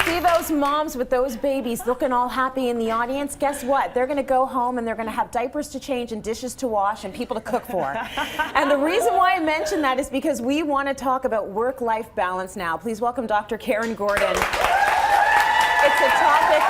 see those moms with those babies looking all happy in the audience? Guess what? They're going to go home and they're going to have diapers to change and dishes to wash and people to cook for. And the reason why I mention that is because we want to talk about work-life balance now. Please welcome Dr. Karen Gordon. It's a topic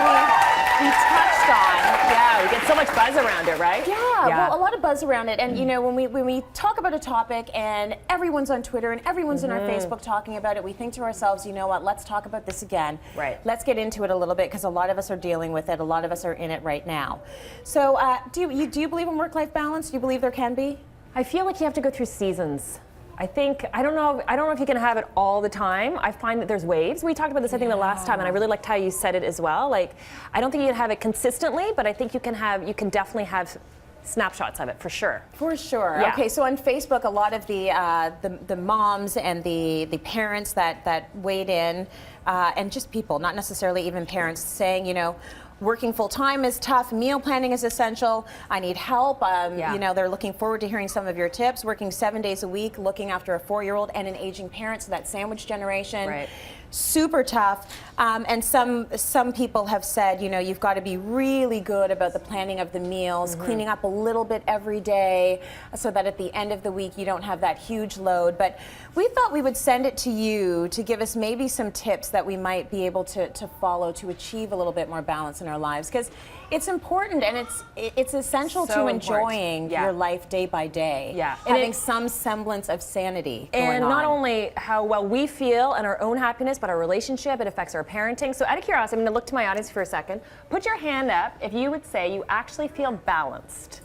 we touched on. Yeah, we get so much buzz around it, right? Yeah, well, a lot of buzz around it. And you know, when we talk about a topic and everyone's on Twitter and everyone's in our Facebook talking about it, we think to ourselves, you know what, let's talk about this again. Right. Let's get into it a little bit because a lot of us are dealing with it. A lot of us are in it right now. So do you believe in work-life balance? Do you believe there can be? I feel like you have to go through seasons. I don't know if you can have it all the time. I find that there's waves. We talked about this, I think, the last time, and I really liked how you said it as well. Like, I don't think you can have it consistently, but I think you can definitely have snapshots of it for sure. For sure. Yeah. Okay, so on Facebook, a lot of the moms and the parents that weighed in, and just people, not necessarily even parents, saying, you know, working full time is tough. Meal planning is essential. I need help. You know, they're looking forward to hearing some of your tips. Working 7 days a week, looking after a 4-year-old and an aging parent, so that sandwich generation. Right. Super tough. And some people have said, you know, you've got to be really good about the planning of the meals, cleaning up a little bit every day, so that at the end of the week you don't have that huge load. But we thought we would send it to you to give us maybe some tips that we might be able to follow to achieve a little bit more balance in our lives, because it's important and it's essential So to important. enjoying your life day by day. Yeah. Having some semblance of sanity going And on. not only how well we feel and our own happiness, but our relationship, it affects our parenting. So out of curiosity, I'm going to look to my audience for a second. Put your hand up if you would say you actually feel balanced.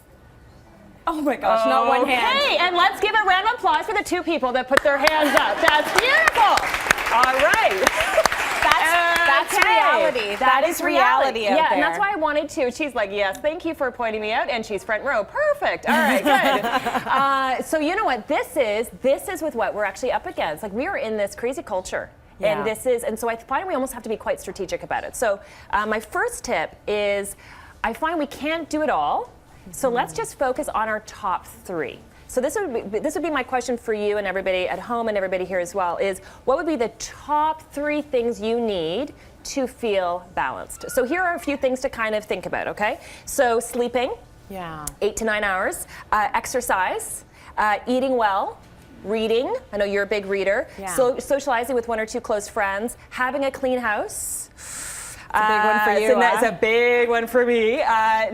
Oh my gosh, not one hand. Hey, and let's give a round of applause for the 2 people that put their hands up. That's beautiful. All right. That's reality. That is reality out yeah, there. and that's why I wanted to. She's like, yes, thank you for pointing me out, and she's front row. Perfect. All right, good. So you know what this is? This is with what we're actually up against. Like, we are in this crazy culture. Yeah. And so I find we almost have to be quite strategic about it. So my first tip is, I find we can't do it all. So let's just focus on our top 3. So this would be my question for you and everybody at home and everybody here as well, is what would be the top 3 things you need to feel balanced? So here are a few things to kind of think about, okay? So sleeping, 8 to 9 hours, exercise, eating well, reading, I know you're a big reader, so socializing with 1 or 2 close friends, having a clean house. It's a big one for you. It's a big one for me.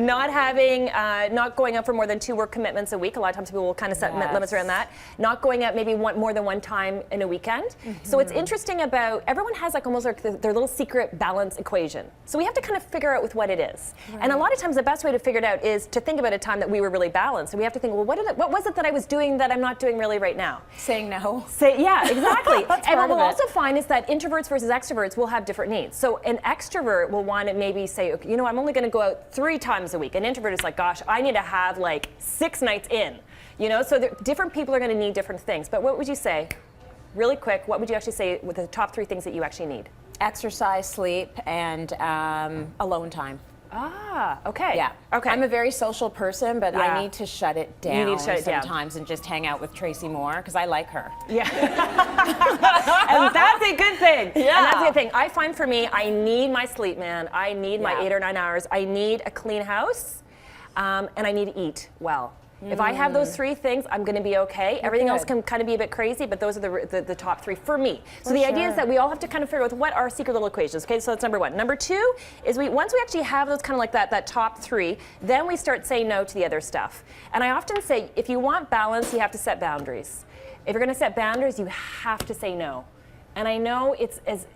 Not going out for more than 2 work commitments a week. A lot of times people will kind of set limits around that. Not going out maybe more than 1 time in a weekend. So it's interesting about, everyone has like almost like their little secret balance equation. So we have to kind of figure out with what it is. Right. And a lot of times the best way to figure it out is to think about a time that we were really balanced. And we have to think, well, what was it that I was doing that I'm not doing really right now? Saying no. Yeah, exactly. And what we'll also also find is that introverts versus extroverts will have different needs. So an extrovert will want to maybe say, okay, you know, I'm only going to go out 3 times a week. An introvert is like, gosh, I need to have like 6 nights in. You know, so different people are going to need different things. But what would you say, really quick, what would you actually say with the top 3 things that you actually need? Exercise, sleep, and alone time. Ah, okay. Yeah. Okay. I'm a very social person, but I need to shut it down. You need to shut it down sometimes and just hang out with Tracy Moore because I like her. Yeah. And that's a good thing. Yeah. And that's a good thing. I find for me, I need my sleep, man. I need my 8 or 9 hours. I need a clean house, and I need to eat well. If I have those 3 things, I'm going to be okay. Everything else can kind of be a bit crazy, but those are the top 3 for me. So the idea is that we all have to kind of figure out what are our secret little equations. Okay, so that's number 1. Number 2 is once we actually have those kind of like that top 3, then we start saying no to the other stuff. And I often say, if you want balance, you have to set boundaries. If you're going to set boundaries, you have to say no. And I know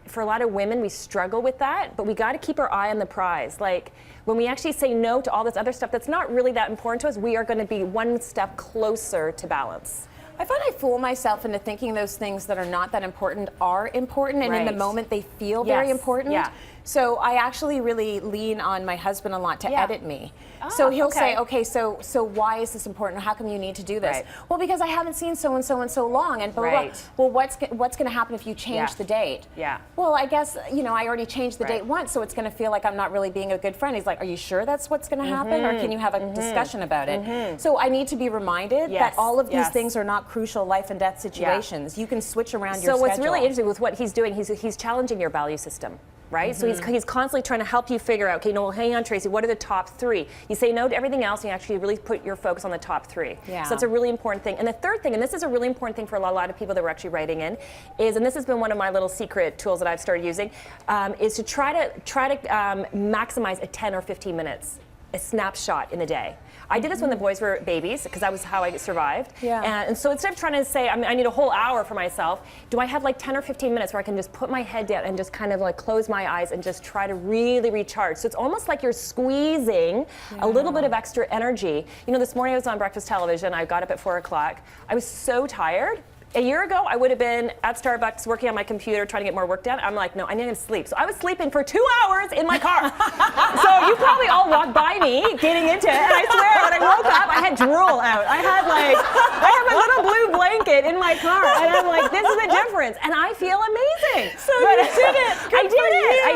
for a lot of women, we struggle with that, but we got to keep our eye on the prize. Like, when we actually say no to all this other stuff that's not really that important to us, we are going to be 1 step closer to balance. I find I fool myself into thinking those things that are not that important are important, and in the moment they feel very important. Yeah. So I actually really lean on my husband a lot to edit me. So he'll say, okay, so why is this important? How come you need to do this? Right. Well, because I haven't seen so and so in so long, and blah, blah, blah. Well, what's going to happen if you change the date? Yeah. Well, I guess, you know, I already changed the date once, so it's going to feel like I'm not really being a good friend. He's like, are you sure that's what's going to happen, or can you have a discussion about it? So I need to be reminded that all of these things are not crucial life and death situations. You can switch around your schedule. So what's really interesting with what he's doing, he's challenging your value system. right? So he's constantly trying to help you figure out, okay, no, well, hang on, Tracy, what are the top 3? You say no to everything else, and you actually really put your focus on the top 3. Yeah. So that's a really important thing. And the third thing, and this is a really important thing for a lot of people that were actually writing in, is, and this has been one of my little secret tools that I've started using, is to try to maximize a 10 or 15 minutes, a snapshot in the day. I did this when the boys were babies, because that was how I survived. Yeah. And so instead of trying to say, I need a whole hour for myself, do I have like 10 or 15 minutes where I can just put my head down and just kind of like close my eyes and just try to really recharge? So it's almost like you're squeezing a little bit of extra energy. You know, this morning I was on breakfast television. I got up at 4 o'clock. I was so tired. A year ago, I would have been at Starbucks working on my computer, trying to get more work done. I'm like, no, I need to sleep. So I was sleeping for 2 hours in my car. So you probably all walked by me getting into it, and I swear, when I woke up, I had drool out. I have a little blue blanket in my car, and I'm like, this is the difference, and I feel amazing. So you did it. I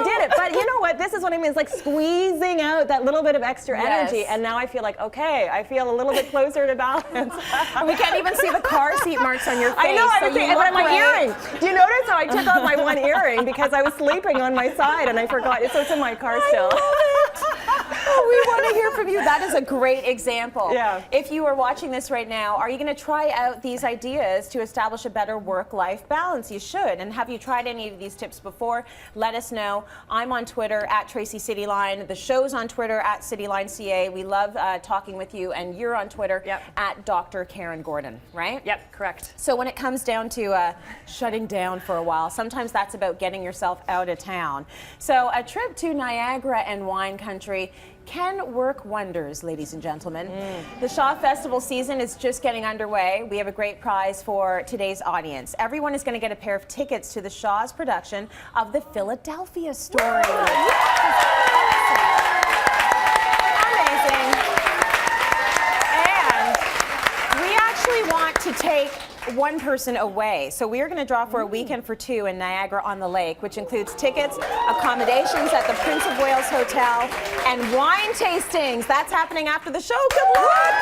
did it. But you know what? This is what I mean. It's like squeezing out that little bit of extra energy, Yes. and now I feel like, okay, I feel a little bit closer to balance. We can't even see the car seat marks on your face. I know, I so was you thinking, look but my great. earring. Do you notice how I took off my one earring because I was sleeping on my side and I forgot? So it's in my car still. Oh, we want to hear from you. That is a great example. Yeah. If you are watching this right now, are you going to try out these ideas to establish a better work-life balance? You should. And have you tried any of these tips before? Let us know. I'm on Twitter at Tracy Cityline. The show's on Twitter at CitylineCA. We love talking with you, and you're on Twitter at Dr. Karen Gordon, right? Yep, correct. So when it comes down to shutting down for a while, sometimes that's about getting yourself out of town. So a trip to Niagara and wine country can work wonders, ladies and gentlemen. The Shaw Festival season is just getting underway. We have a great prize for today's audience. Everyone is going to get a pair of tickets to the Shaw's production of the Philadelphia Story. Amazing. And we actually want to take one person away. So we are going to draw for a weekend for 2 in Niagara-on-the-Lake, which includes tickets, accommodations at the Prince of Wales Hotel, and wine tastings. That's happening after the show. Good luck!